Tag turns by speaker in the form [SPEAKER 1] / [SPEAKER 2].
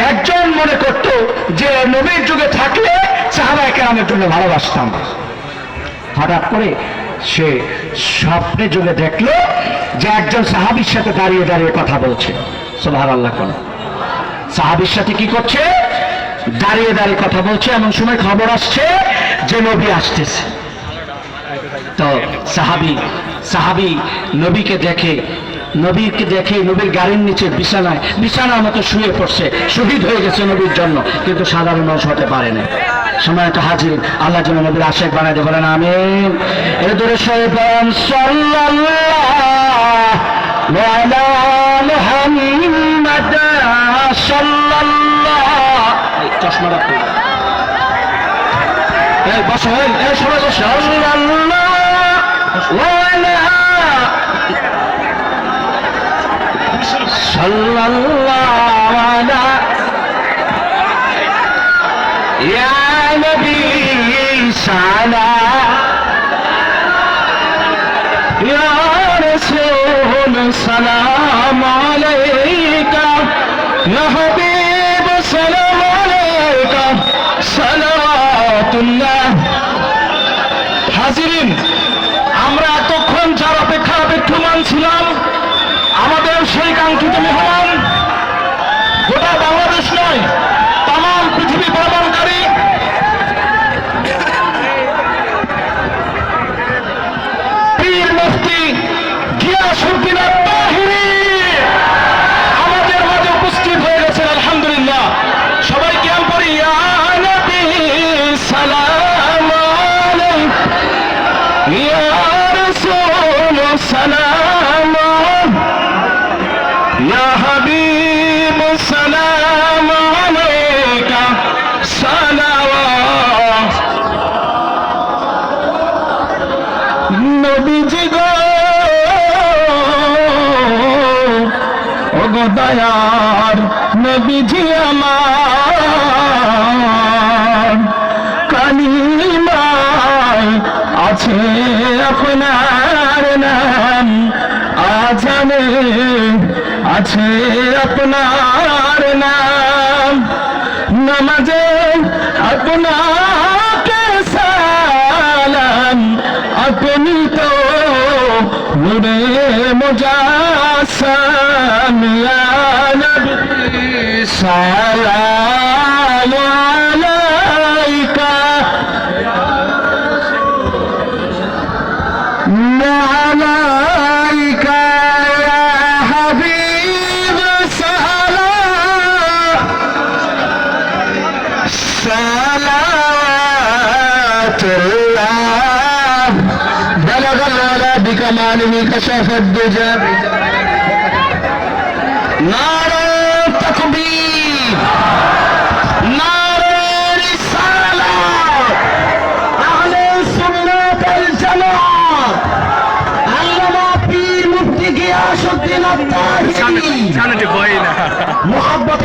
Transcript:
[SPEAKER 1] একজন মনে করত যে নবীর যুগে থাকলে সাহাবায়ে কেরামের জন্য ভালোবাসতাম। হঠাৎ করে সে স্বপ্নে যুগে দেখলো যে একজন সাহাবীর সাথে দাঁড়িয়ে দাঁড়িয়ে কথা বলছে। সুবহানাল্লাহ। কোন সাহাবীর সাথে কি করছে? দাঁড়িয়ে দাঁড়িয়ে কথা বলছে। এমন সময় খবর আসছে যে নবী আসতেছে। তো সাহাবী নবীকে দেখে নবীর গাড়ির নিচে বিছানার মতো শুয়ে পড়ছে। শহীদ হয়ে গেছে নবীর জন্য, কিন্তু সাধারণ মানুষ হতে পারে না। সময় তো হাজির, আল্লাহ যেন নবীর আশিক বানাই দিয়ে বলেন আমিন। এর দূরে শয়তান সাল্লাল্লাহু আলা মুহাম্মাদ সাল্লাল্লাহু। চশমা রাখো, এই বসো, এই সবাই বসো। সাল্লাল্লাহু আলা ইয়া নবী সালাম ইয়া রাসূল সালাম আলাইকা ইয়া হাবিব সালাম আলাইকা সালাতুল্লাহ। হাজিরিন, আমরা এতক্ষণ যার অপেক্ষমান ছিলাম, আমাদের সেই কাঙ্ক্ষিত মেহমান গোটা বাংলাদেশ নয়, তামাম পৃথিবী ভ্রমণকারী পীর মুফতি গিয়াসউদ্দিন আত-তাহিরি আমাদের মাঝে উপস্থিত হয়ে গেছেন। আলহামদুলিল্লাহ। সবাই কিয়াম করি, ইয়া নবী সালাম আলাইকা ইয়া রাসূল সালাম ইয়া হাবিব সালাম আলাইকা সালাওয়াত। নবীজি গো, ও গো দয়ার নবীজি আমার, কালিমায় আছে আপনার নাম, আজানে আছে আপনার নাম, নামাজে আপনাকে সালাম, আপনি তো নূরে মুজাসসাম, ইয়া নবী সালাম আলাইকা আলাইকা ইয়া হাবিব সালাম সালাতুল্লাহ। بلغ العلا بكماله كشف الدجى نار تكبير نار رسالة أهل السنة الجماعة علما পীর মুফতি গিয়াসউদ্দিন আত-তাহিরি محبة